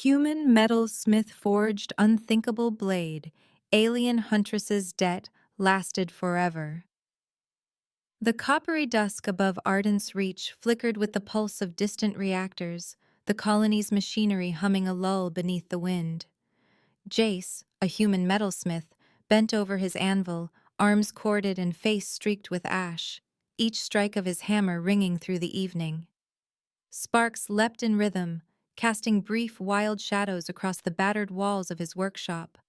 Human Metalsmith forged Unthinkable blade, alien Huntress's debt lasted forever. The coppery dusk above Arden's reach flickered with the pulse of distant reactors, the colony's machinery humming a lull beneath the wind. Jace, a human metalsmith, bent over his anvil, arms corded and face streaked with ash, each strike of his hammer ringing through the evening. Sparks leapt in rhythm, casting brief, wild shadows across the battered walls of his workshop.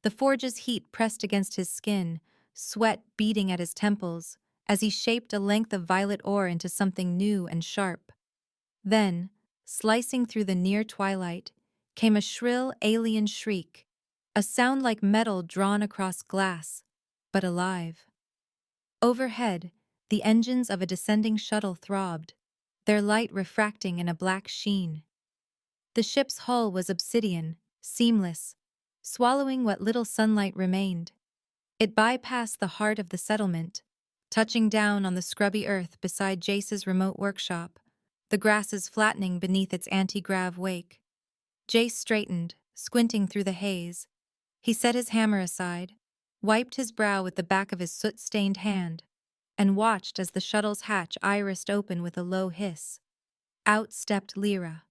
The forge's heat pressed against his skin, sweat beading at his temples, as he shaped a length of violet ore into something new and sharp. Then, slicing through the near twilight, came a shrill alien shriek, a sound like metal drawn across glass, but alive. Overhead, the engines of a descending shuttle throbbed, their light refracting in a black sheen. The ship's hull was obsidian, seamless, swallowing what little sunlight remained. It bypassed the heart of the settlement, touching down on the scrubby earth beside Jace's remote workshop, the grasses flattening beneath its anti-grav wake. Jace straightened, squinting through the haze. He set his hammer aside, wiped his brow with the back of his soot-stained hand, and watched as the shuttle's hatch irised open with a low hiss. Out stepped Lyra.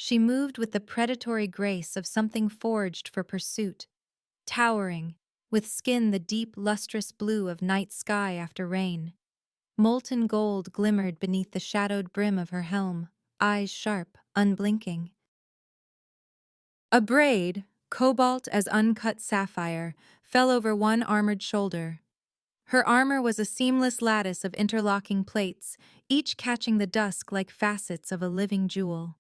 She moved with the predatory grace of something forged for pursuit, towering, with skin the deep, lustrous blue of night sky after rain. Molten gold glimmered beneath the shadowed brim of her helm, eyes sharp, unblinking. A braid, cobalt as uncut sapphire, fell over one armored shoulder. Her armor was a seamless lattice of interlocking plates, each catching the dusk like facets of a living jewel.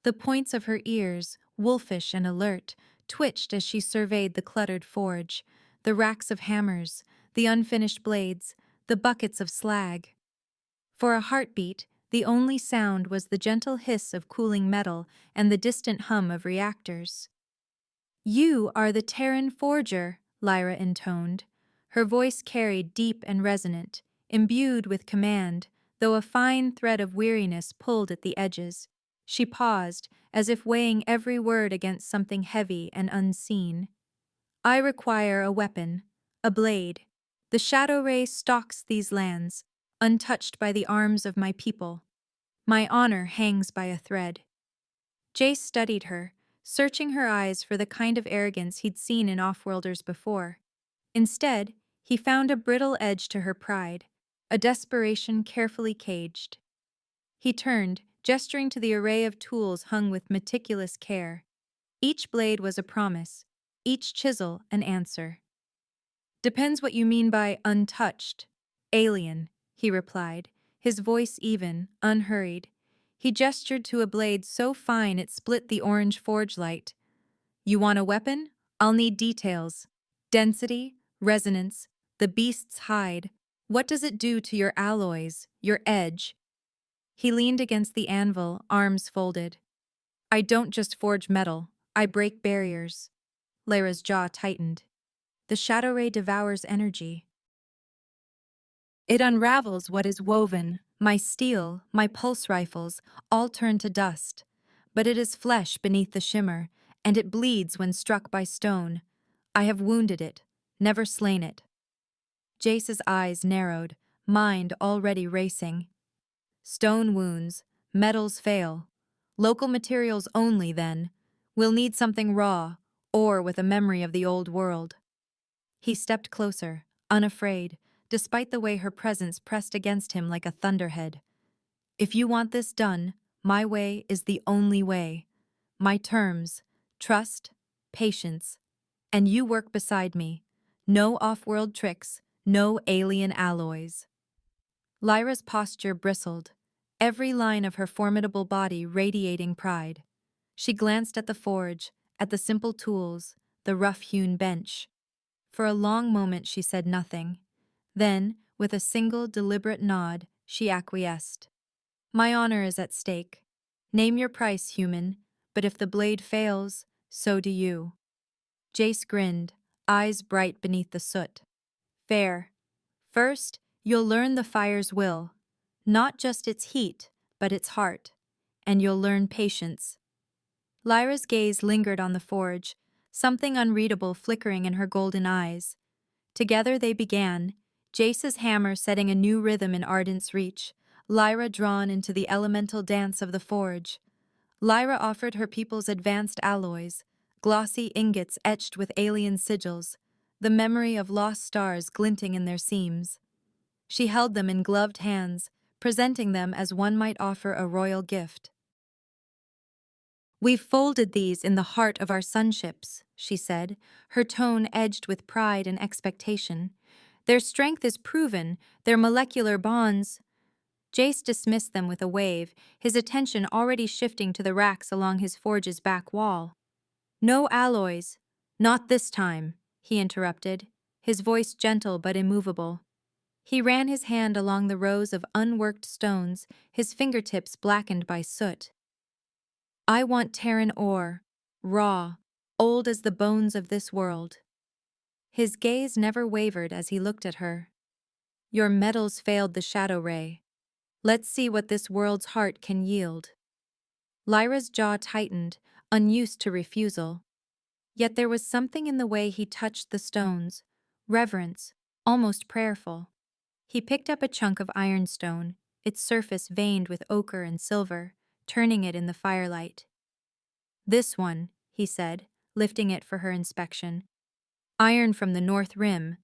The points of her ears, wolfish and alert, twitched as she surveyed the cluttered forge, the racks of hammers, the unfinished blades, the buckets of slag. For a heartbeat, the only sound was the gentle hiss of cooling metal and the distant hum of reactors. "You are the Terran forger," Lyra intoned. Her voice carried deep and resonant, imbued with command, though a fine thread of weariness pulled at the edges. She paused, as if weighing every word against something heavy and unseen. "I require a weapon, a blade. The shadow ray stalks these lands, untouched by the arms of my people. My honor hangs by a thread." Jace studied her, searching her eyes for the kind of arrogance he'd seen in offworlders before. Instead, he found a brittle edge to her pride, a desperation carefully caged. He turned, gesturing to the array of tools hung with meticulous care. Each blade was a promise, each chisel an answer. "Depends what you mean by untouched. Alien," he replied, his voice even, unhurried. He gestured to a blade so fine it split the orange forge light. "You want a weapon? I'll need details. Density, resonance, the beast's hide. What does it do to your alloys, your edge?" He leaned against the anvil, arms folded. "I don't just forge metal, I break barriers." Lyra's jaw tightened. "The shadow ray devours energy. It unravels what is woven. My steel, my pulse rifles, all turn to dust. But it is flesh beneath the shimmer, and it bleeds when struck by stone. I have wounded it, never slain it." Jace's eyes narrowed, mind already racing. "Stone wounds, metals fail. Local materials only, then. We'll need something raw, or with a memory of the old world." He stepped closer, unafraid, despite the way her presence pressed against him like a thunderhead. "If you want this done, my way is the only way. My terms, trust, patience. And you work beside me. No off-world tricks, no alien alloys." Lyra's posture bristled, every line of her formidable body radiating pride. She glanced at the forge, at the simple tools, the rough-hewn bench. For a long moment she said nothing. Then, with a single deliberate nod, she acquiesced. "My honor is at stake. Name your price, human, but if the blade fails, so do you." Jace grinned, eyes bright beneath the soot. "Fair. First, you'll learn the fire's will. Not just its heat, but its heart. And you'll learn patience." Lyra's gaze lingered on the forge, something unreadable flickering in her golden eyes. Together they began, Jace's hammer setting a new rhythm in Ardent's reach, Lyra drawn into the elemental dance of the forge. Lyra offered her people's advanced alloys, glossy ingots etched with alien sigils, the memory of lost stars glinting in their seams. She held them in gloved hands, presenting them as one might offer a royal gift. "We've folded these in the heart of our sunships," she said, her tone edged with pride and expectation. "Their strength is proven, their molecular bonds—" Jace dismissed them with a wave, his attention already shifting to the racks along his forge's back wall. "No alloys. Not this time," he interrupted, his voice gentle but immovable. He ran his hand along the rows of unworked stones, his fingertips blackened by soot. "I want Terran ore, raw, old as the bones of this world." His gaze never wavered as he looked at her. "Your metals failed the shadow ray. Let's see what this world's heart can yield." Lyra's jaw tightened, unused to refusal. Yet there was something in the way he touched the stones, reverence, almost prayerful. He picked up a chunk of ironstone, its surface veined with ochre and silver, turning it in the firelight. "This one," he said, lifting it for her inspection. "Iron from the North Rim.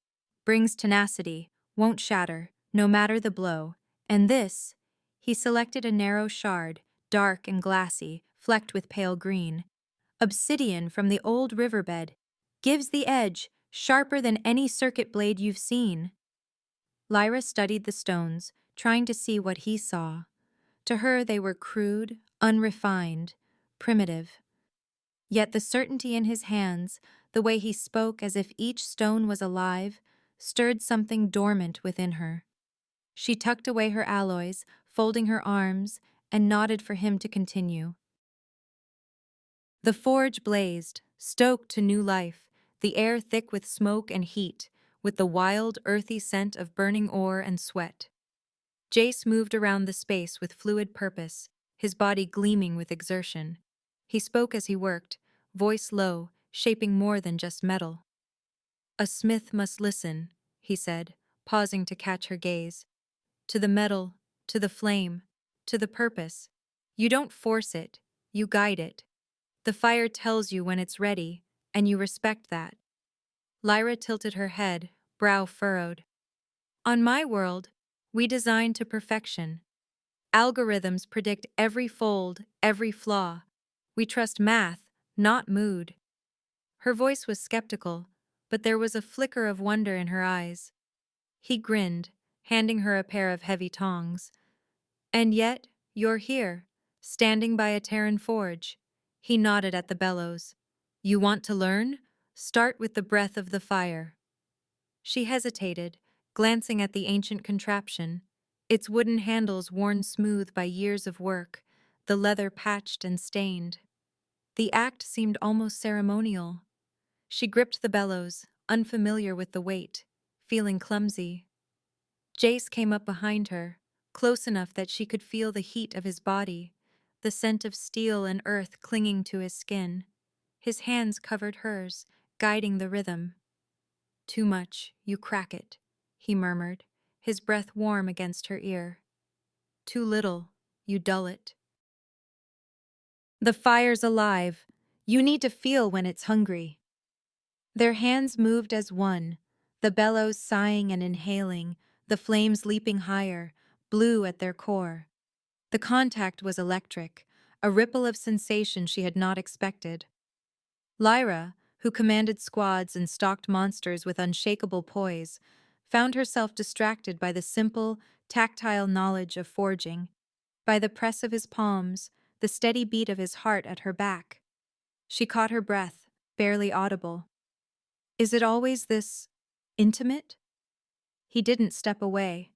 Brings tenacity, won't shatter, no matter the blow. And this," he selected a narrow shard, dark and glassy, flecked with pale green. "Obsidian from the old riverbed. Gives the edge, sharper than any circuit blade you've seen." Lyra studied the stones, trying to see what he saw. To her they were crude, unrefined, primitive. Yet the certainty in his hands, the way he spoke as if each stone was alive, stirred something dormant within her. She tucked away her alloys, folding her arms, and nodded for him to continue. The forge blazed, stoked to new life, the air thick with smoke and heat, with the wild, earthy scent of burning ore and sweat. Jace moved around the space with fluid purpose, his body gleaming with exertion. He spoke as he worked, voice low, shaping more than just metal. "A smith must listen," he said, pausing to catch her gaze. "To the metal, to the flame, to the purpose. You don't force it, you guide it. The fire tells you when it's ready, and you respect that." Lyra tilted her head, brow furrowed. "On my world, we design to perfection. Algorithms predict every fold, every flaw. We trust math, not mood." Her voice was skeptical, but there was a flicker of wonder in her eyes. He grinned, handing her a pair of heavy tongs. "And yet, you're here, standing by a Terran forge." He nodded at the bellows. "You want to learn? Start with the breath of the fire." She hesitated, glancing at the ancient contraption, its wooden handles worn smooth by years of work, the leather patched and stained. The act seemed almost ceremonial. She gripped the bellows, unfamiliar with the weight, feeling clumsy. Jace came up behind her, close enough that she could feel the heat of his body, the scent of steel and earth clinging to his skin. His hands covered hers, guiding the rhythm. "Too much, you crack it," he murmured, his breath warm against her ear. "Too little, you dull it." "The fire's alive. You need to feel when it's hungry." Their hands moved as one, the bellows sighing and inhaling, the flames leaping higher, blue at their core. The contact was electric, a ripple of sensation she had not expected. Lyra, who commanded squads and stalked monsters with unshakable poise, found herself distracted by the simple, tactile knowledge of forging, by the press of his palms, the steady beat of his heart at her back. She caught her breath, barely audible. "Is it always this intimate?" He didn't step away.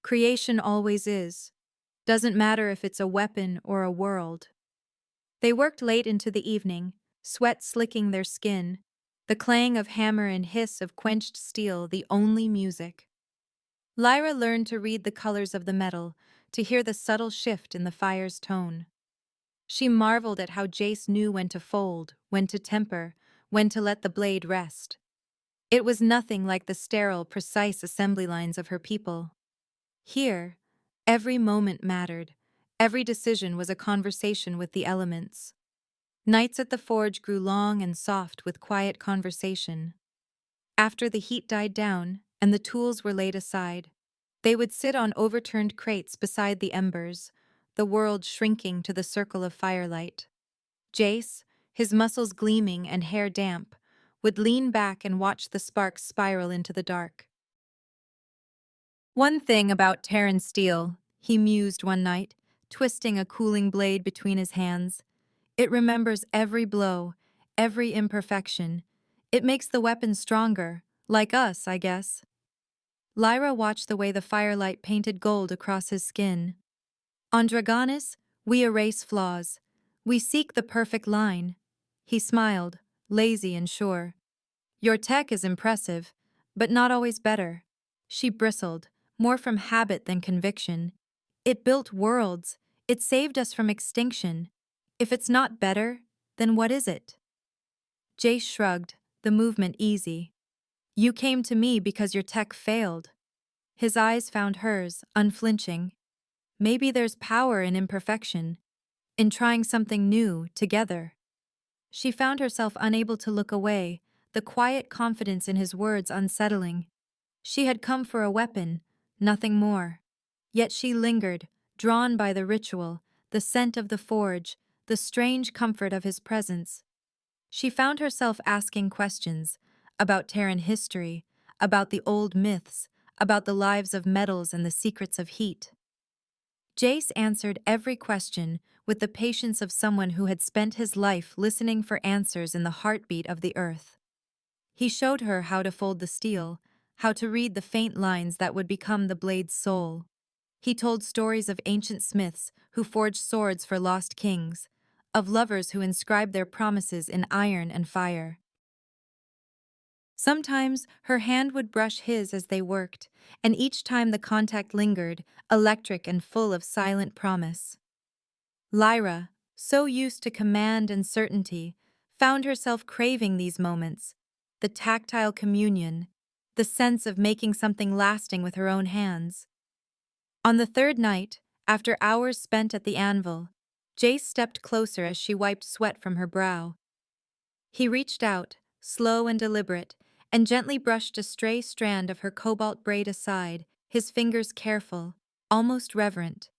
"Creation always is. Doesn't matter if it's a weapon or a world." They worked late into the evening, sweat slicking their skin, the clang of hammer and hiss of quenched steel the only music. Lyra learned to read the colors of the metal, to hear the subtle shift in the fire's tone. She marveled at how Jace knew when to fold, when to temper, when to let the blade rest. It was nothing like the sterile, precise assembly lines of her people. Here, every moment mattered. Every decision was a conversation with the elements. Nights at the forge grew long and soft with quiet conversation. After the heat died down and the tools were laid aside, they would sit on overturned crates beside the embers, the world shrinking to the circle of firelight. Jace, his muscles gleaming and hair damp, would lean back and watch the sparks spiral into the dark. One thing about Terran steel, he mused one night, twisting a cooling blade between his hands. It remembers every blow, every imperfection. It makes the weapon stronger, like us, I guess. Lyra watched the way the firelight painted gold across his skin. On Dragonis, we erase flaws. We seek the perfect line. He smiled, lazy and sure. Your tech is impressive, but not always better. She bristled, more from habit than conviction. It built worlds. It saved us from extinction. If it's not better, then what is it? Jace shrugged, the movement easy. You came to me because your tech failed. His eyes found hers, unflinching. Maybe there's power in imperfection, in trying something new, together. She found herself unable to look away, the quiet confidence in his words unsettling. She had come for a weapon, nothing more. Yet she lingered, drawn by the ritual, the scent of the forge, the strange comfort of his presence. She found herself asking questions about Terran history, about the old myths, about the lives of metals and the secrets of heat. Jace answered every question with the patience of someone who had spent his life listening for answers in the heartbeat of the earth. He showed her how to fold the steel, how to read the faint lines that would become the blade's soul. He told stories of ancient smiths who forged swords for lost kings, of lovers who inscribed their promises in iron and fire. Sometimes her hand would brush his as they worked, and each time the contact lingered, electric and full of silent promise. Lyra, so used to command and certainty, found herself craving these moments, the tactile communion, the sense of making something lasting with her own hands. On the third night, after hours spent at the anvil, Jace stepped closer as she wiped sweat from her brow. He reached out, slow and deliberate, and gently brushed a stray strand of her cobalt braid aside, his fingers careful, almost reverent.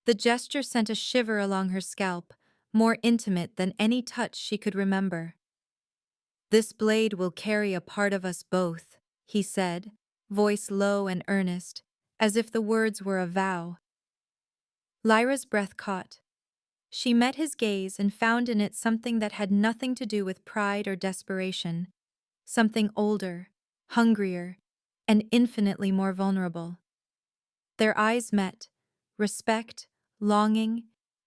The gesture sent a shiver along her scalp, more intimate than any touch she could remember. This blade will carry a part of us both, he said, voice low and earnest, as if the words were a vow. Lyra's breath caught. She met his gaze and found in it something that had nothing to do with pride or desperation. Something older, hungrier, and infinitely more vulnerable. Their eyes met, respect, longing,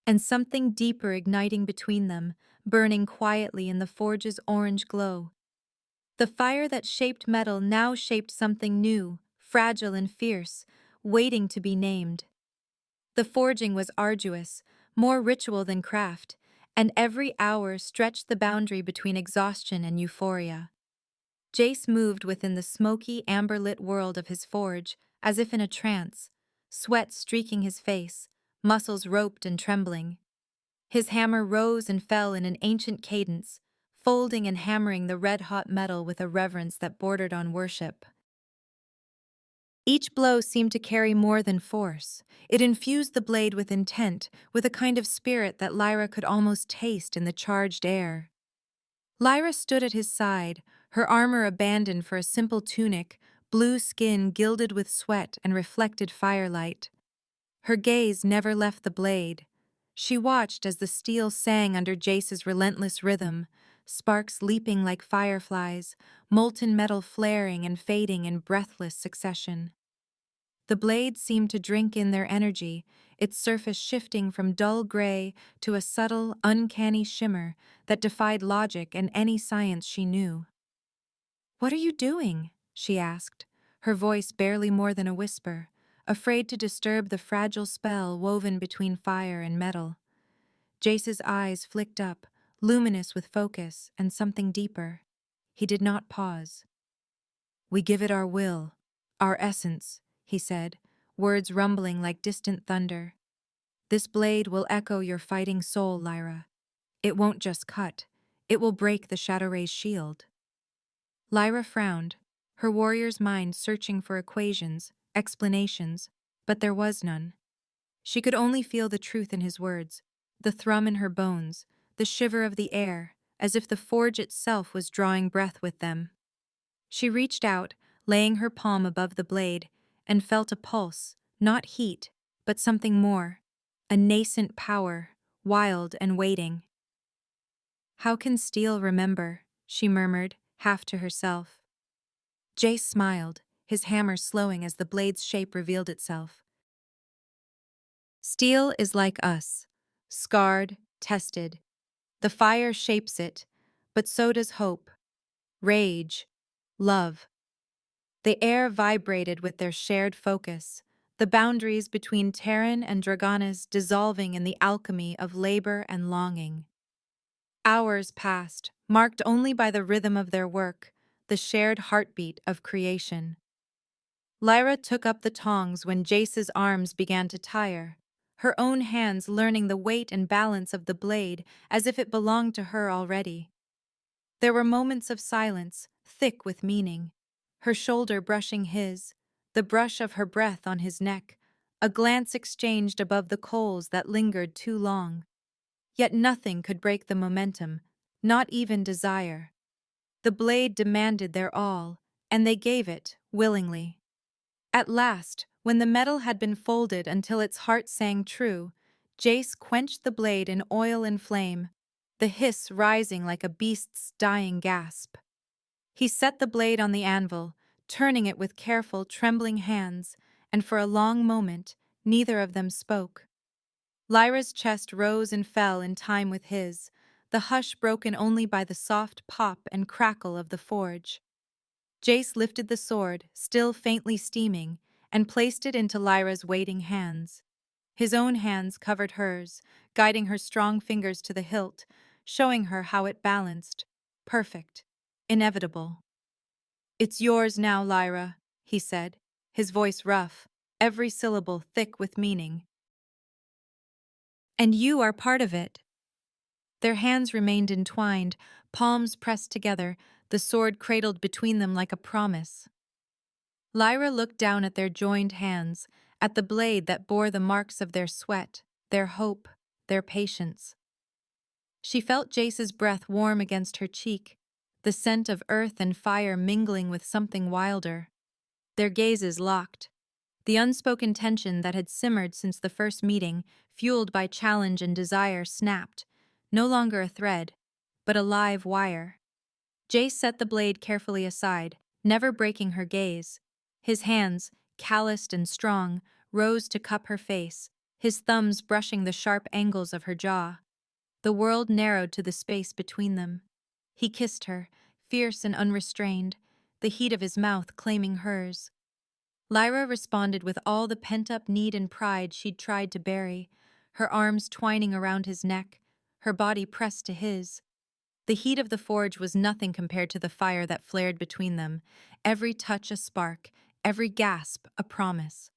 and something deeper igniting between them, burning quietly in the forge's orange glow. The fire that shaped metal now shaped something new, fragile and fierce, waiting to be named. The forging was arduous, more ritual than craft, and every hour stretched the boundary between exhaustion and euphoria. Jace moved within the smoky, amber-lit world of his forge, as if in a trance, sweat streaking his face, muscles roped and trembling. His hammer rose and fell in an ancient cadence, folding and hammering the red-hot metal with a reverence that bordered on worship. Each blow seemed to carry more than force. It infused the blade with intent, with a kind of spirit that Lyra could almost taste in the charged air. Lyra stood at his side, her armor abandoned for a simple tunic, blue skin gilded with sweat and reflected firelight. Her gaze never left the blade. She watched as the steel sang under Jace's relentless rhythm, sparks leaping like fireflies, molten metal flaring and fading in breathless succession. The blade seemed to drink in their energy, its surface shifting from dull gray to a subtle, uncanny shimmer that defied logic and any science she knew. "What are you doing?" she asked, her voice barely more than a whisper, afraid to disturb the fragile spell woven between fire and metal. Jace's eyes flicked up, luminous with focus and something deeper. He did not pause. "We give it our will, our essence," he said, words rumbling like distant thunder. "This blade will echo your fighting soul, Lyra. It won't just cut, it will break the Shadow Ray's shield." Lyra frowned, her warrior's mind searching for equations, explanations, but there was none. She could only feel the truth in his words, the thrum in her bones, the shiver of the air, as if the forge itself was drawing breath with them. She reached out, laying her palm above the blade, and felt a pulse, not heat, but something more, a nascent power, wild and waiting. "How can steel remember?" she murmured, half to herself. Jace smiled, his hammer slowing as the blade's shape revealed itself. "Steel is like us, scarred, tested. The fire shapes it, but so does hope, rage, love." The air vibrated with their shared focus, the boundaries between Terran and Draganis dissolving in the alchemy of labor and longing. Hours passed, marked only by the rhythm of their work, the shared heartbeat of creation. Lyra took up the tongs when Jace's arms began to tire, her own hands learning the weight and balance of the blade as if it belonged to her already. There were moments of silence, thick with meaning, her shoulder brushing his, the brush of her breath on his neck, a glance exchanged above the coals that lingered too long. Yet nothing could break the momentum, not even desire. The blade demanded their all, and they gave it, willingly. At last, when the metal had been folded until its heart sang true, Jace quenched the blade in oil and flame, the hiss rising like a beast's dying gasp. He set the blade on the anvil, turning it with careful, trembling hands, and for a long moment, neither of them spoke. Lyra's chest rose and fell in time with his, the hush broken only by the soft pop and crackle of the forge. Jace lifted the sword, still faintly steaming, and placed it into Lyra's waiting hands. His own hands covered hers, guiding her strong fingers to the hilt, showing her how it balanced. Perfect. Inevitable. "It's yours now, Lyra," he said, his voice rough, every syllable thick with meaning. "And you are part of it." Their hands remained entwined, palms pressed together, the sword cradled between them like a promise. Lyra looked down at their joined hands, at the blade that bore the marks of their sweat, their hope, their patience. She felt Jace's breath warm against her cheek, the scent of earth and fire mingling with something wilder. Their gazes locked. The unspoken tension that had simmered since the first meeting, fueled by challenge and desire, snapped, no longer a thread, but a live wire. Jace set the blade carefully aside, never breaking her gaze. His hands, calloused and strong, rose to cup her face, his thumbs brushing the sharp angles of her jaw. The world narrowed to the space between them. He kissed her, fierce and unrestrained, the heat of his mouth claiming hers. Lyra responded with all the pent-up need and pride she'd tried to bury, her arms twining around his neck, her body pressed to his. The heat of the forge was nothing compared to the fire that flared between them, every touch a spark, every gasp a promise.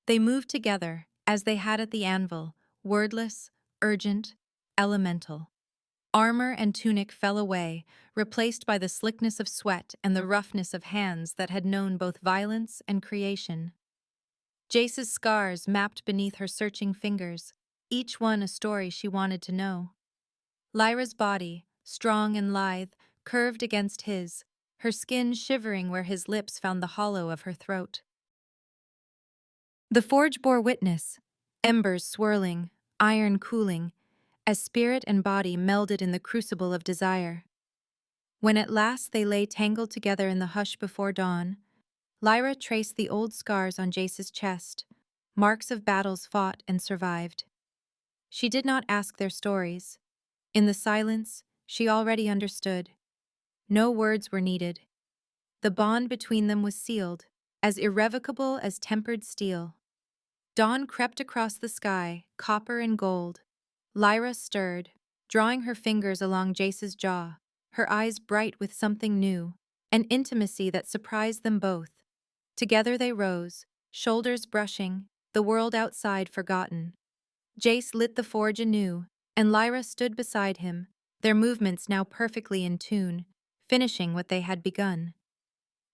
They moved together, as they had at the anvil, wordless, urgent, elemental. Armor and tunic fell away, replaced by the slickness of sweat and the roughness of hands that had known both violence and creation. Jace's scars mapped beneath her searching fingers, each one a story she wanted to know. Lyra's body, strong and lithe, curved against his, her skin shivering where his lips found the hollow of her throat. The forge bore witness, embers swirling, iron cooling, as spirit and body melded in the crucible of desire. When at last they lay tangled together in the hush before dawn, Lyra traced the old scars on Jace's chest, marks of battles fought and survived. She did not ask their stories. In the silence, she already understood. No words were needed. The bond between them was sealed, as irrevocable as tempered steel. Dawn crept across the sky, copper and gold. Lyra stirred, drawing her fingers along Jace's jaw, her eyes bright with something new, an intimacy that surprised them both. Together they rose, shoulders brushing, the world outside forgotten. Jace lit the forge anew, and Lyra stood beside him, their movements now perfectly in tune, finishing what they had begun.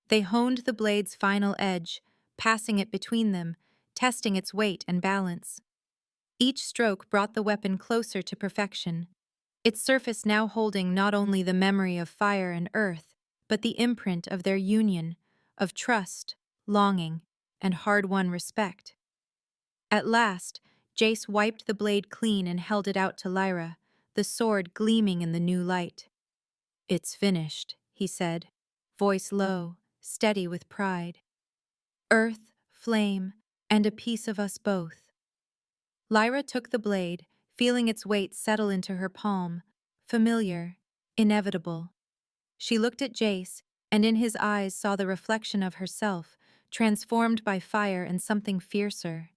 They honed the blade's final edge, passing it between them, testing its weight and balance. Each stroke brought the weapon closer to perfection, its surface now holding not only the memory of fire and earth, but the imprint of their union, of trust, longing, and hard-won respect. At last, Jace wiped the blade clean and held it out to Lyra, the sword gleaming in the new light. "It's finished," he said, voice low, steady with pride. "Earth, flame, and a piece of us both." Lyra took the blade, feeling its weight settle into her palm, familiar, inevitable. She looked at Jace, and in his eyes saw the reflection of herself, transformed by fire and something fiercer.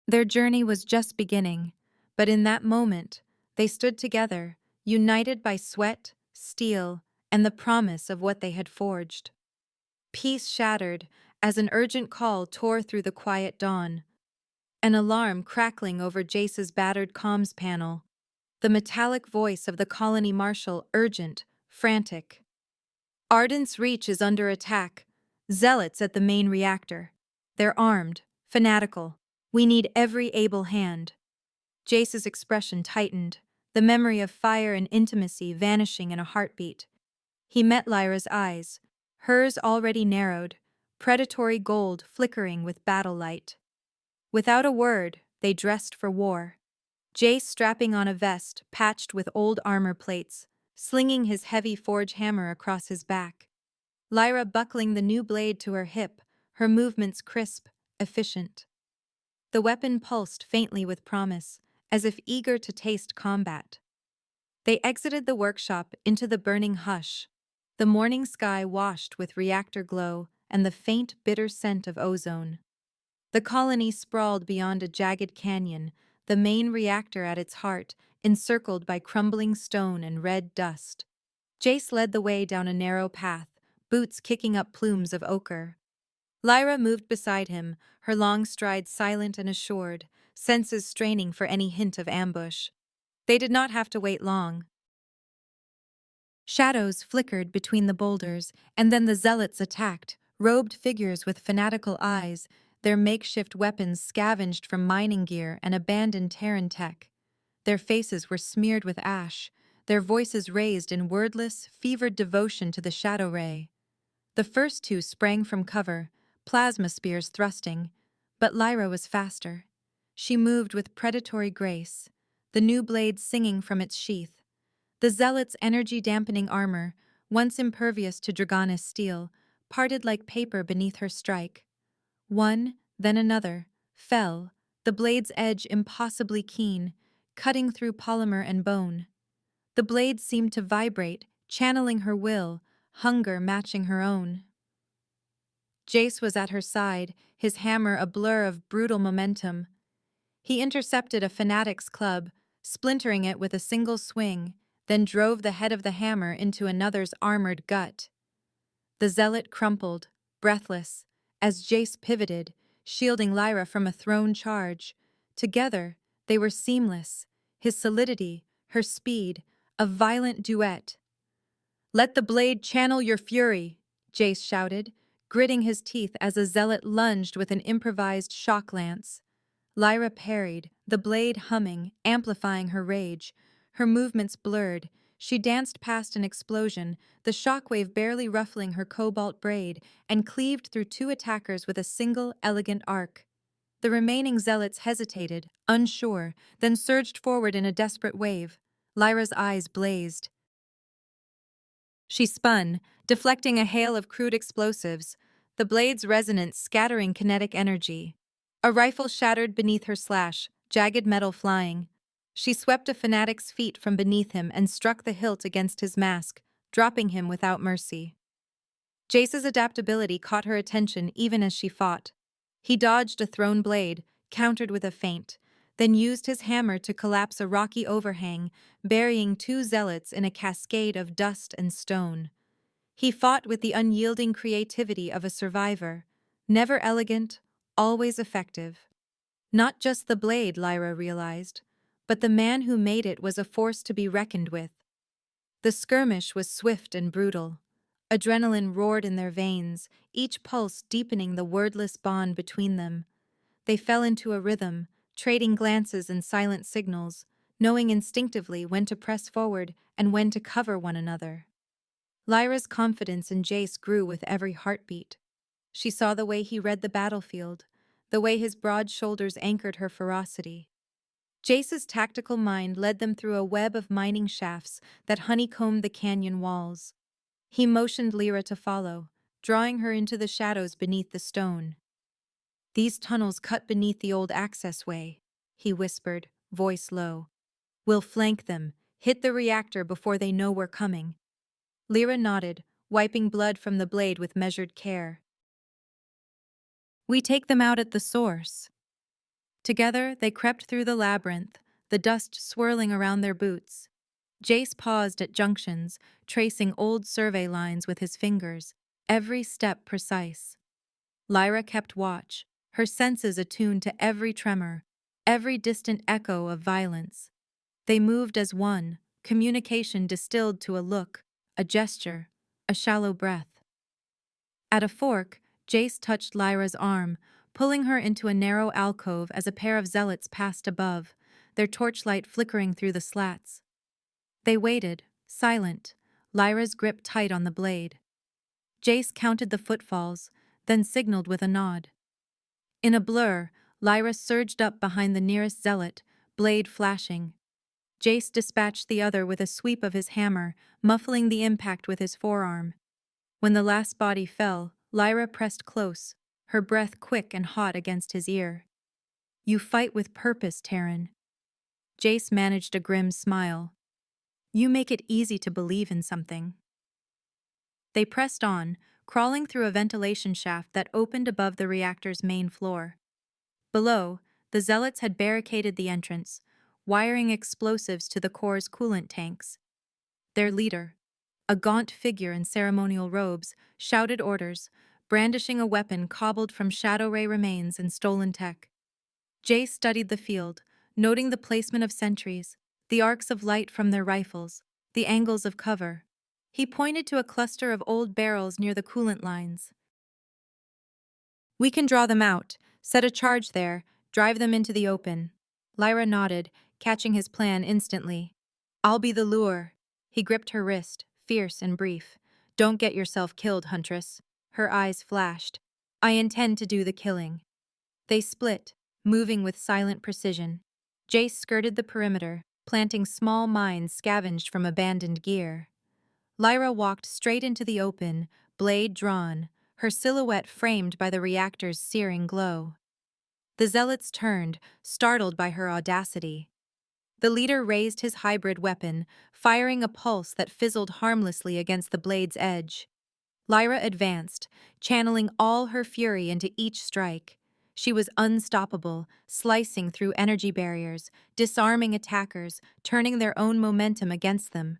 Their journey was just beginning, but in that moment, they stood together, united by sweat, steel, and the promise of what they had forged. Peace shattered as an urgent call tore through the quiet dawn. An alarm crackling over Jace's battered comms panel. The metallic voice of the colony marshal urgent, frantic. "Ardent's Reach is under attack. Zealots at the main reactor. They're armed, fanatical. We need every able hand." Jace's expression tightened, the memory of fire and intimacy vanishing in a heartbeat. He met Lyra's eyes, hers already narrowed, predatory gold flickering with battle light. Without a word, they dressed for war. Jace strapping on a vest patched with old armor plates, slinging his heavy forge hammer across his back. Lyra buckling the new blade to her hip, her movements crisp, efficient. The weapon pulsed faintly with promise, as if eager to taste combat. They exited the workshop into the burning hush, the morning sky washed with reactor glow and the faint, bitter scent of ozone. The colony sprawled beyond a jagged canyon, the main reactor at its heart, encircled by crumbling stone and red dust. Jace led the way down a narrow path, boots kicking up plumes of ochre. Lyra moved beside him, her long strides silent and assured, senses straining for any hint of ambush. They did not have to wait long. Shadows flickered between the boulders, and then the zealots attacked, robed figures with fanatical eyes, their makeshift weapons scavenged from mining gear and abandoned Terran tech. Their faces were smeared with ash, their voices raised in wordless, fevered devotion to the shadow ray. The first two sprang from cover, plasma spears thrusting, but Lyra was faster. She moved with predatory grace, the new blade singing from its sheath. The zealot's energy-dampening armor, once impervious to Dragonis steel, parted like paper beneath her strike. One, then another, fell, the blade's edge impossibly keen, cutting through polymer and bone. The blade seemed to vibrate, channeling her will, hunger matching her own. Jace was at her side, his hammer a blur of brutal momentum. He intercepted a fanatic's club, splintering it with a single swing, then drove the head of the hammer into another's armored gut. The zealot crumpled, breathless, as Jace pivoted, shielding Lyra from a thrown charge. Together, they were seamless, his solidity, her speed, a violent duet. "Let the blade channel your fury," Jace shouted, gritting his teeth as a zealot lunged with an improvised shock lance. Lyra parried, the blade humming, amplifying her rage. Her movements blurred. She danced past an explosion, the shockwave barely ruffling her cobalt braid, and cleaved through two attackers with a single, elegant arc. The remaining zealots hesitated, unsure, then surged forward in a desperate wave. Lyra's eyes blazed. She spun, deflecting a hail of crude explosives, the blade's resonance scattering kinetic energy. A rifle shattered beneath her slash, jagged metal flying. She swept a fanatic's feet from beneath him and struck the hilt against his mask, dropping him without mercy. Jace's adaptability caught her attention even as she fought. He dodged a thrown blade, countered with a feint, then used his hammer to collapse a rocky overhang, burying two zealots in a cascade of dust and stone. He fought with the unyielding creativity of a survivor, never elegant, always effective. Not just the blade, Lyra realized, but the man who made it was a force to be reckoned with. The skirmish was swift and brutal. Adrenaline roared in their veins, each pulse deepening the wordless bond between them. They fell into a rhythm, trading glances and silent signals, knowing instinctively when to press forward and when to cover one another. Lyra's confidence in Jace grew with every heartbeat. She saw the way he read the battlefield, the way his broad shoulders anchored her ferocity. Jace's tactical mind led them through a web of mining shafts that honeycombed the canyon walls. He motioned Lyra to follow, drawing her into the shadows beneath the stone. "These tunnels cut beneath the old access way," he whispered, voice low. "We'll flank them, hit the reactor before they know we're coming." Lyra nodded, wiping blood from the blade with measured care. "We take them out at the source." Together, they crept through the labyrinth, the dust swirling around their boots. Jace paused at junctions, tracing old survey lines with his fingers, every step precise. Lyra kept watch, her senses attuned to every tremor, every distant echo of violence. They moved as one, communication distilled to a look, a gesture, a shallow breath. At a fork, Jace touched Lyra's arm, pulling her into a narrow alcove as a pair of zealots passed above, their torchlight flickering through the slats. They waited, silent, Lyra's grip tight on the blade. Jace counted the footfalls, then signaled with a nod. In a blur, Lyra surged up behind the nearest zealot, blade flashing. Jace dispatched the other with a sweep of his hammer, muffling the impact with his forearm. When the last body fell, Lyra pressed close, her breath quick and hot against his ear. "You fight with purpose, Terran." Jace managed a grim smile. "You make it easy to believe in something." They pressed on, crawling through a ventilation shaft that opened above the reactor's main floor. Below, the zealots had barricaded the entrance, wiring explosives to the core's coolant tanks. Their leader, a gaunt figure in ceremonial robes, shouted orders, brandishing a weapon cobbled from shadow ray remains and stolen tech. Jace studied the field, noting the placement of sentries, the arcs of light from their rifles, the angles of cover. He pointed to a cluster of old barrels near the coolant lines. "We can draw them out, set a charge there, drive them into the open." Lyra nodded, catching his plan instantly. "I'll be the lure." He gripped her wrist, fierce and brief. "Don't get yourself killed, Huntress." Her eyes flashed. "I intend to do the killing." They split, moving with silent precision. Jace skirted the perimeter, planting small mines scavenged from abandoned gear. Lyra walked straight into the open, blade drawn, her silhouette framed by the reactor's searing glow. The zealots turned, startled by her audacity. The leader raised his hybrid weapon, firing a pulse that fizzled harmlessly against the blade's edge. Lyra advanced, channeling all her fury into each strike. She was unstoppable, slicing through energy barriers, disarming attackers, turning their own momentum against them.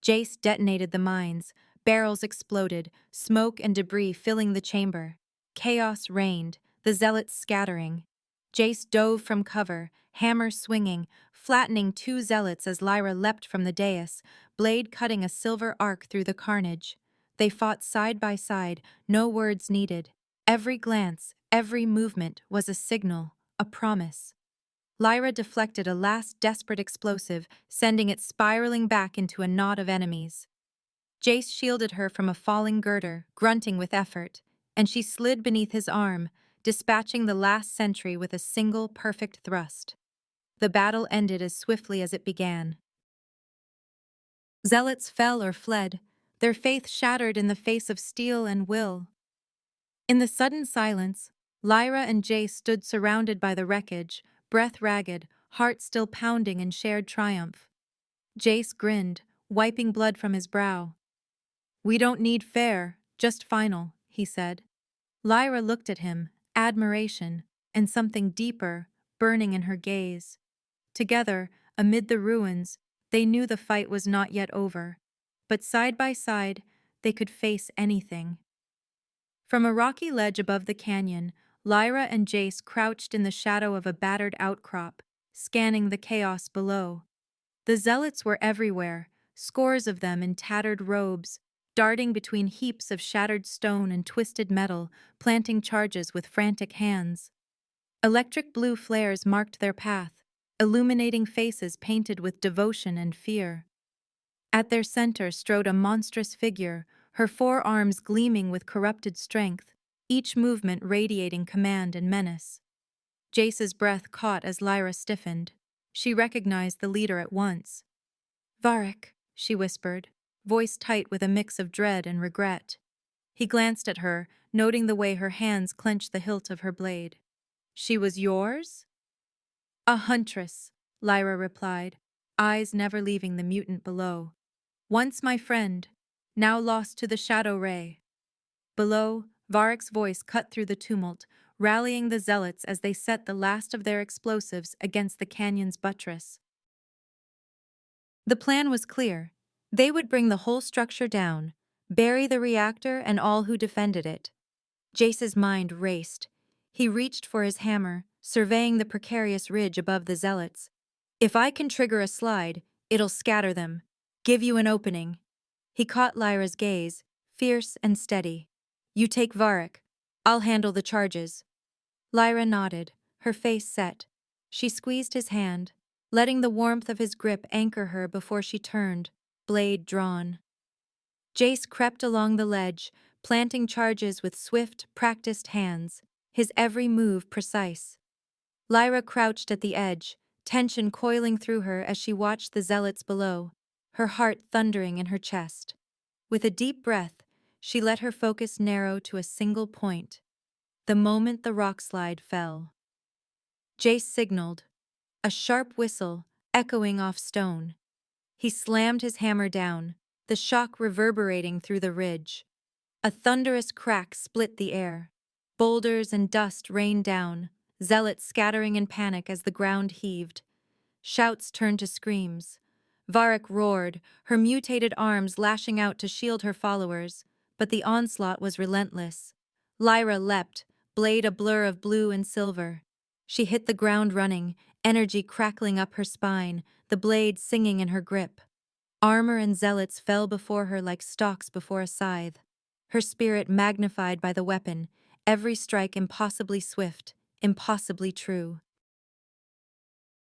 Jace detonated the mines. Barrels exploded, smoke and debris filling the chamber. Chaos reigned, the zealots scattering. Jace dove from cover, hammer swinging, flattening two zealots as Lyra leapt from the dais, blade cutting a silver arc through the carnage. They fought side by side, no words needed. Every glance, every movement was a signal, a promise. Lyra deflected a last desperate explosive, sending it spiraling back into a knot of enemies. Jace shielded her from a falling girder, grunting with effort, and she slid beneath his arm, dispatching the last sentry with a single perfect thrust. The battle ended as swiftly as it began. Zealots fell or fled, their faith shattered in the face of steel and will. In the sudden silence, Lyra and Jace stood surrounded by the wreckage, breath ragged, heart still pounding in shared triumph. Jace grinned, wiping blood from his brow. "We don't need fair, just final," he said. Lyra looked at him, admiration, and something deeper, burning in her gaze. Together, amid the ruins, they knew the fight was not yet over, but side by side, they could face anything. From a rocky ledge above the canyon, Lyra and Jace crouched in the shadow of a battered outcrop, scanning the chaos below. The zealots were everywhere, scores of them in tattered robes, darting between heaps of shattered stone and twisted metal, planting charges with frantic hands. Electric blue flares marked their path, illuminating faces painted with devotion and fear. At their center strode a monstrous figure, her forearms gleaming with corrupted strength, each movement radiating command and menace. Jace's breath caught as Lyra stiffened. She recognized the leader at once. "Varric," she whispered, voice tight with a mix of dread and regret. He glanced at her, noting the way her hands clenched the hilt of her blade. "She was yours?" "A huntress," Lyra replied, eyes never leaving the mutant below. "Once my friend, now lost to the shadow ray." Below, Varric's voice cut through the tumult, rallying the zealots as they set the last of their explosives against the canyon's buttress. The plan was clear. They would bring the whole structure down, bury the reactor and all who defended it. Jace's mind raced. He reached for his hammer, surveying the precarious ridge above the zealots. "If I can trigger a slide, it'll scatter them. Give you an opening." He caught Lyra's gaze, fierce and steady. "You take Varric. I'll handle the charges." Lyra nodded, her face set. She squeezed his hand, letting the warmth of his grip anchor her before she turned, blade drawn. Jace crept along the ledge, planting charges with swift, practiced hands, his every move precise. Lyra crouched at the edge, tension coiling through her as she watched the zealots below, her heart thundering in her chest. With a deep breath, she let her focus narrow to a single point, the moment the rockslide fell. Jace signaled, a sharp whistle echoing off stone. He slammed his hammer down, the shock reverberating through the ridge. A thunderous crack split the air. Boulders and dust rained down, zealots scattering in panic as the ground heaved. Shouts turned to screams. Varric roared, her mutated arms lashing out to shield her followers, but the onslaught was relentless. Lyra leapt, blade a blur of blue and silver. She hit the ground running, energy crackling up her spine, the blade singing in her grip. Armor and zealots fell before her like stalks before a scythe. Her spirit magnified by the weapon, every strike impossibly swift, impossibly true.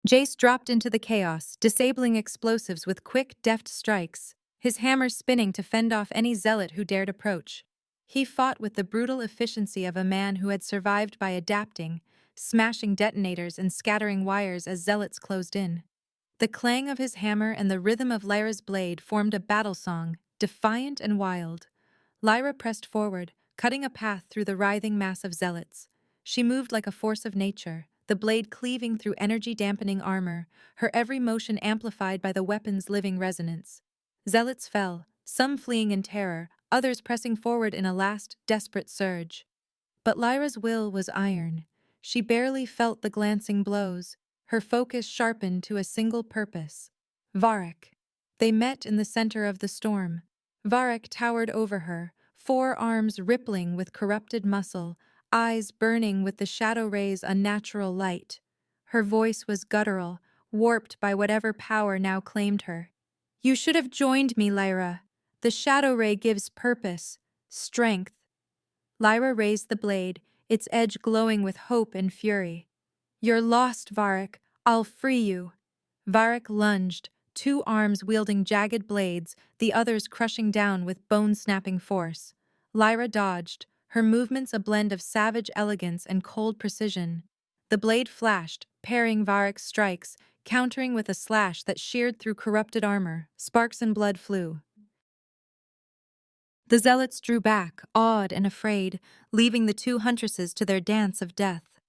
Jace dropped into the chaos, disabling explosives with quick, deft strikes, his hammer spinning to fend off any zealot who dared approach. He fought with the brutal efficiency of a man who had survived by adapting, smashing detonators and scattering wires as zealots closed in. The clang of his hammer and the rhythm of Lyra's blade formed a battle song, defiant and wild. Lyra pressed forward, cutting a path through the writhing mass of zealots. She moved like a force of nature, the blade cleaving through energy-dampening armor, her every motion amplified by the weapon's living resonance. Zealots fell, some fleeing in terror, others pressing forward in a last, desperate surge. But Lyra's will was iron. She barely felt the glancing blows, her focus sharpened to a single purpose. Varric. They met in the center of the storm. Varric towered over her, forearms rippling with corrupted muscle, eyes burning with the shadow ray's unnatural light. Her voice was guttural, warped by whatever power now claimed her. "You should have joined me, Lyra. The shadow ray gives purpose, strength." Lyra raised the blade, its edge glowing with hope and fury. "You're lost, Varric. I'll free you." Varric lunged, two arms wielding jagged blades, the others crushing down with bone-snapping force. Lyra dodged, her movements a blend of savage elegance and cold precision. The blade flashed, parrying Varric's strikes, countering with a slash that sheared through corrupted armor. Sparks and blood flew. The zealots drew back, awed and afraid, leaving the two huntresses to their dance of death.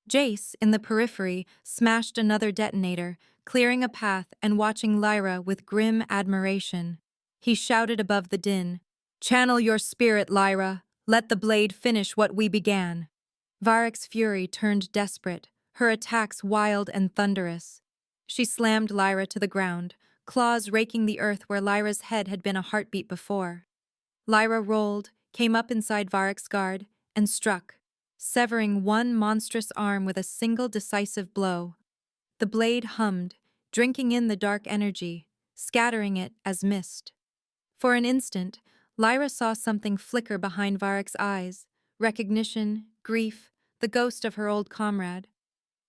Jace, in the periphery, smashed another detonator, clearing a path and watching Lyra with grim admiration. He shouted above the din, "Channel your spirit, Lyra. Let the blade finish what we began." Varric's fury turned desperate, her attacks wild and thunderous. She slammed Lyra to the ground, claws raking the earth where Lyra's head had been a heartbeat before. Lyra rolled, came up inside Varroc's guard, and struck, severing one monstrous arm with a single decisive blow. The blade hummed, drinking in the dark energy, scattering it as mist. For an instant, Lyra saw something flicker behind Varroc's eyes, recognition, grief, the ghost of her old comrade.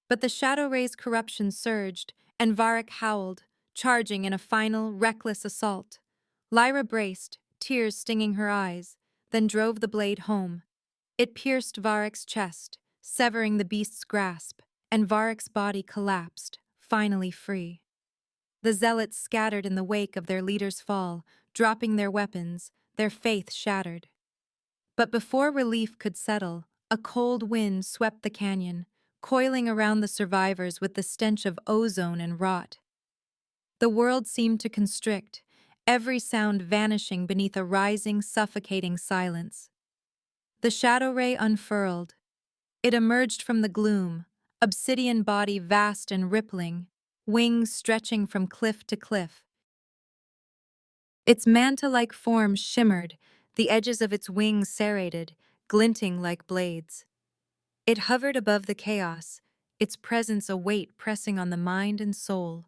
But the Shadow Ray's corruption surged, and Varroc howled, charging in a final, reckless assault. Lyra braced, tears stinging her eyes, then drove the blade home. It pierced Varroc's chest, severing the beast's grasp, and Varroc's body collapsed, finally free. The zealots scattered in the wake of their leader's fall, dropping their weapons, their faith shattered. But before relief could settle, a cold wind swept the canyon, coiling around the survivors with the stench of ozone and rot. The world seemed to constrict, every sound vanishing beneath a rising, suffocating silence. The Shadow Ray unfurled. It emerged from the gloom, obsidian body vast and rippling, wings stretching from cliff to cliff. Its manta-like form shimmered, the edges of its wings serrated, glinting like blades. It hovered above the chaos, its presence a weight pressing on the mind and soul.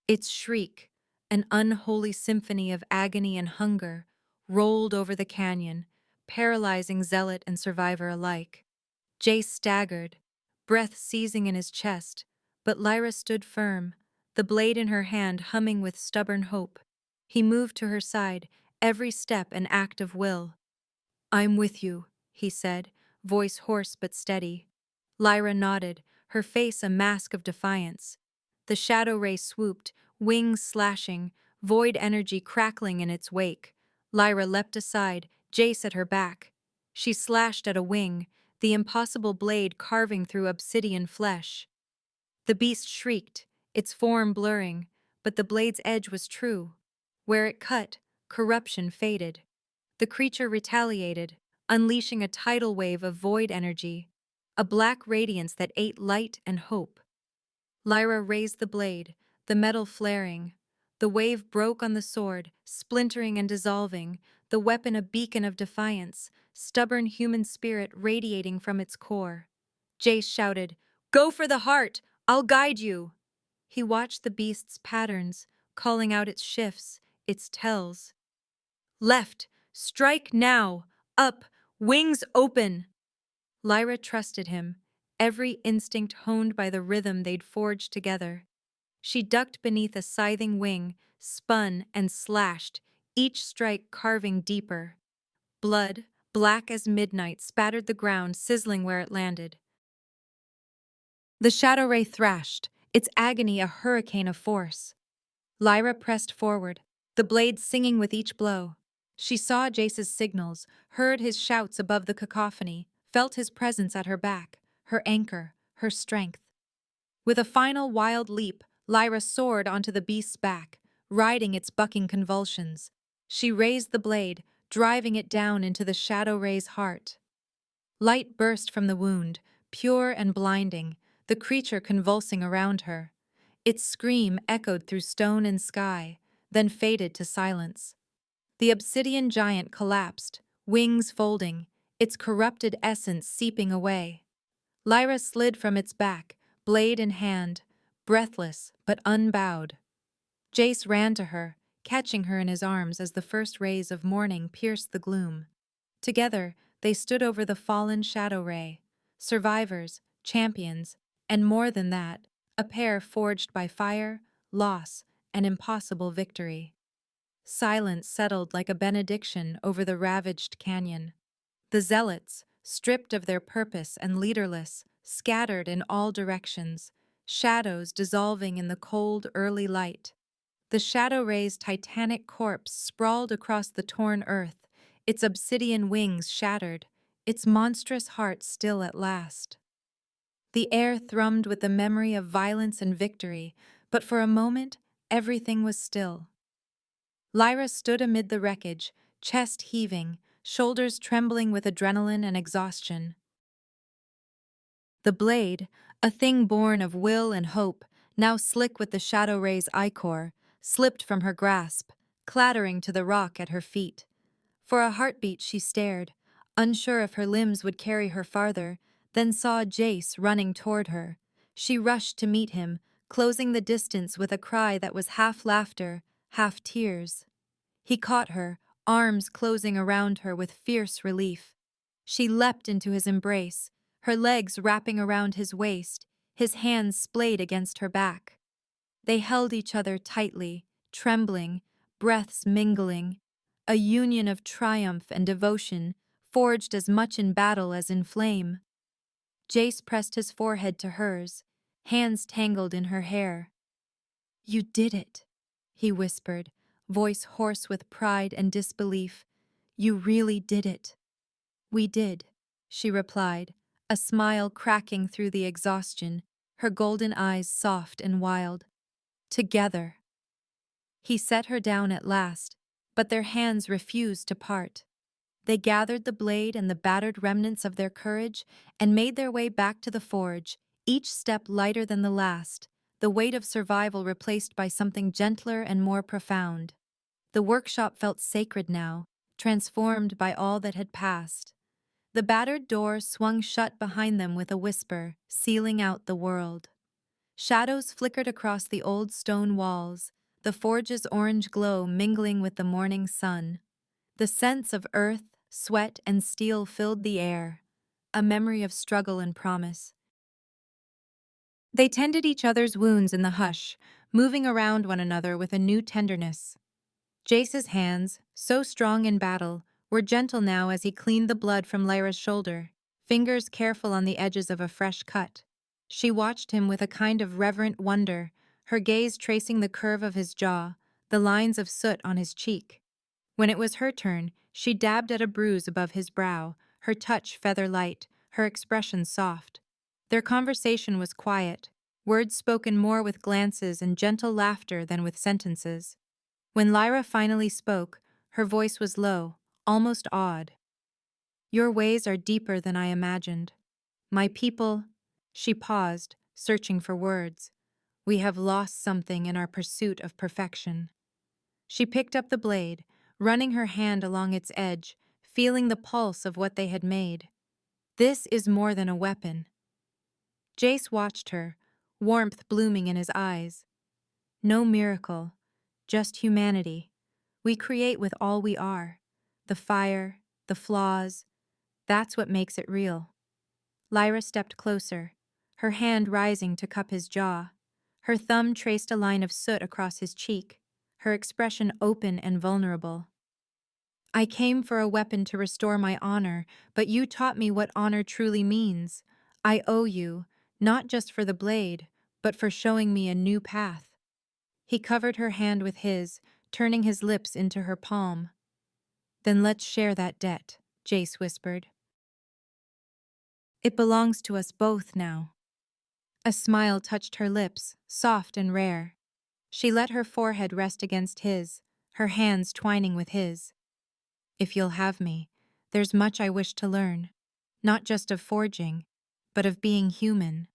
Its shriek, an unholy symphony of agony and hunger, rolled over the canyon, paralyzing zealot and survivor alike. Jace staggered, breath seizing in his chest, but Lyra stood firm, the blade in her hand humming with stubborn hope. He moved to her side, every step an act of will. "I'm with you," he said, voice hoarse but steady. Lyra nodded, her face a mask of defiance. The Shadow Ray swooped, wings slashing, void energy crackling in its wake. Lyra leapt aside, Jace at her back. She slashed at a wing, the impossible blade carving through obsidian flesh. The beast shrieked, its form blurring, but the blade's edge was true. Where it cut, corruption faded. The creature retaliated, unleashing a tidal wave of void energy, a black radiance that ate light and hope. Lyra raised the blade, the metal flaring. The wave broke on the sword, splintering and dissolving, the weapon a beacon of defiance, stubborn human spirit radiating from its core. Jace shouted, "Go for the heart! I'll guide you!" He watched the beast's patterns, calling out its shifts, its tells. "Left! Strike now! Up! Wings open!" Lyra trusted him, every instinct honed by the rhythm they'd forged together. She ducked beneath a scything wing, spun and slashed, each strike carving deeper. Blood, black as midnight, spattered the ground, sizzling where it landed. The Shadow Ray thrashed, its agony a hurricane of force. Lyra pressed forward, the blade singing with each blow. She saw Jace's signals, heard his shouts above the cacophony, felt his presence at her back, her anchor, her strength. With a final wild leap, Lyra soared onto the beast's back, riding its bucking convulsions. She raised the blade, driving it down into the Shadow Ray's heart. Light burst from the wound, pure and blinding, the creature convulsing around her. Its scream echoed through stone and sky, then faded to silence. The obsidian giant collapsed, wings folding, its corrupted essence seeping away. Lyra slid from its back, blade in hand, breathless but unbowed. Jace ran to her, catching her in his arms as the first rays of morning pierced the gloom. Together, they stood over the fallen Shadow Ray, survivors, champions, and more than that, a pair forged by fire, loss, and impossible victory. Silence settled like a benediction over the ravaged canyon. The zealots, stripped of their purpose and leaderless, scattered in all directions, shadows dissolving in the cold early light. The Shadow Ray's titanic corpse sprawled across the torn earth, its obsidian wings shattered, its monstrous heart still at last. The air thrummed with the memory of violence and victory, but for a moment, everything was still. Lyra stood amid the wreckage, chest heaving, shoulders trembling with adrenaline and exhaustion. The blade, A thing born of will and hope, now slick with the shadow ray's ichor, slipped from her grasp, clattering to the rock at her feet. For a heartbeat she stared, unsure if her limbs would carry her farther, then saw Jace running toward her. She rushed to meet him, closing the distance with a cry that was half laughter, half tears. He caught her, arms closing around her with fierce relief. She leapt into his embrace, her legs wrapping around his waist, his hands splayed against her back. They held each other tightly, trembling, breaths mingling, a union of triumph and devotion, forged as much in battle as in flame. Jace pressed his forehead to hers, hands tangled in her hair. "You did it," he whispered, voice hoarse with pride and disbelief. "You really did it." "We did," she replied, a smile cracking through the exhaustion, her golden eyes soft and wild. "Together." He set her down at last, but their hands refused to part. They gathered the blade and the battered remnants of their courage and made their way back to the forge, each step lighter than the last, the weight of survival replaced by something gentler and more profound. The workshop felt sacred now, transformed by all that had passed. The battered door swung shut behind them with a whisper, sealing out the world. Shadows flickered across the old stone walls, the forge's orange glow mingling with the morning sun. The scents of earth, sweat, and steel filled the air, a memory of struggle and promise. They tended each other's wounds in the hush, moving around one another with a new tenderness. Jace's hands, so strong in battle, were gentle now as he cleaned the blood from Lyra's shoulder, fingers careful on the edges of a fresh cut. She watched him with a kind of reverent wonder, her gaze tracing the curve of his jaw, the lines of soot on his cheek. When it was her turn, she dabbed at a bruise above his brow, her touch feather-light, her expression soft. Their conversation was quiet, words spoken more with glances and gentle laughter than with sentences. When Lyra finally spoke, her voice was low, almost awed. "Your ways are deeper than I imagined. My people—" She paused, searching for words. "We have lost something in our pursuit of perfection." She picked up the blade, running her hand along its edge, feeling the pulse of what they had made. "This is more than a weapon." Jace watched her, warmth blooming in his eyes. "No miracle, just humanity. We create with all we are. The fire, the flaws, that's what makes it real." Lyra stepped closer, her hand rising to cup his jaw. Her thumb traced a line of soot across his cheek, her expression open and vulnerable. "I came for a weapon to restore my honor, but you taught me what honor truly means. I owe you, not just for the blade, but for showing me a new path." He covered her hand with his, turning his lips into her palm. "Then let's share that debt," Jace whispered. "It belongs to us both now." A smile touched her lips, soft and rare. She let her forehead rest against his, her hands twining with his. "If you'll have me, there's much I wish to learn, not just of forging, but of being human."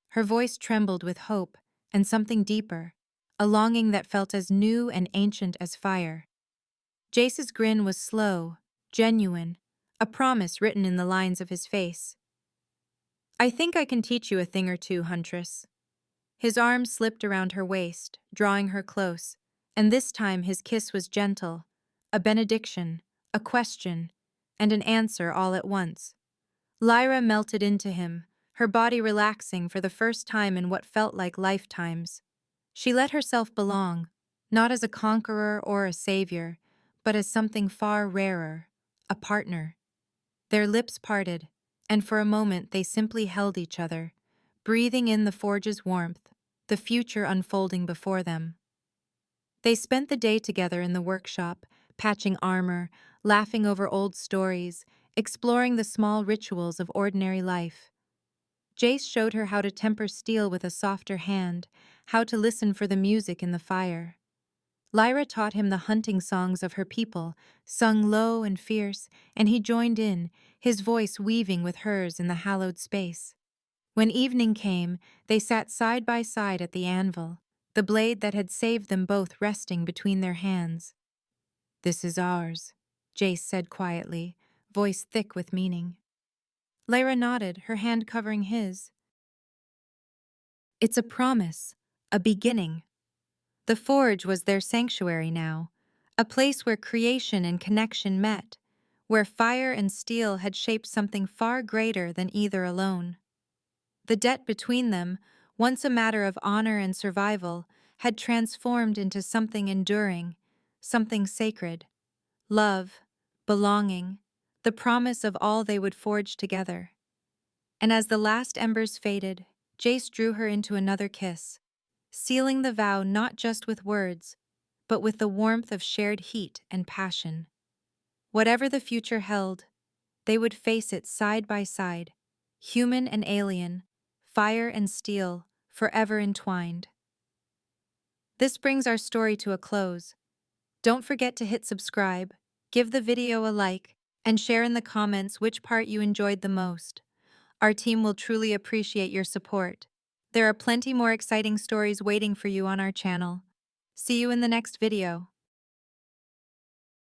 Her voice trembled with hope and something deeper, a longing that felt as new and ancient as fire. Jace's grin was slow, genuine, a promise written in the lines of his face. "I think I can teach you a thing or two, Huntress." His arm slipped around her waist, drawing her close, and this time his kiss was gentle, a benediction, a question, and an answer all at once. Lyra melted into him, her body relaxing for the first time in what felt like lifetimes. She let herself belong, not as a conqueror or a savior, but as something far rarer, a partner. Their lips parted, and for a moment they simply held each other, breathing in the forge's warmth, the future unfolding before them. They spent the day together in the workshop, patching armor, laughing over old stories, exploring the small rituals of ordinary life. Jace showed her how to temper steel with a softer hand, how to listen for the music in the fire. Lyra taught him the hunting songs of her people, sung low and fierce, and he joined in, his voice weaving with hers in the hallowed space. When evening came, they sat side by side at the anvil, the blade that had saved them both resting between their hands. "This is ours," Jace said quietly, voice thick with meaning. Lyra nodded, her hand covering his. "It's a promise, a beginning." The forge was their sanctuary now, a place where creation and connection met, where fire and steel had shaped something far greater than either alone. The debt between them, once a matter of honor and survival, had transformed into something enduring, something sacred. Love, belonging, the promise of all they would forge together. And as the last embers faded, Jace drew her into another kiss, sealing the vow not just with words, but with the warmth of shared heat and passion. Whatever the future held, they would face it side by side, human and alien, fire and steel, forever entwined. This brings our story to a close. Don't forget to hit subscribe, give the video a like, and share in the comments which part you enjoyed the most. Our team will truly appreciate your support. There are plenty more exciting stories waiting for you on our channel. See you in the next video.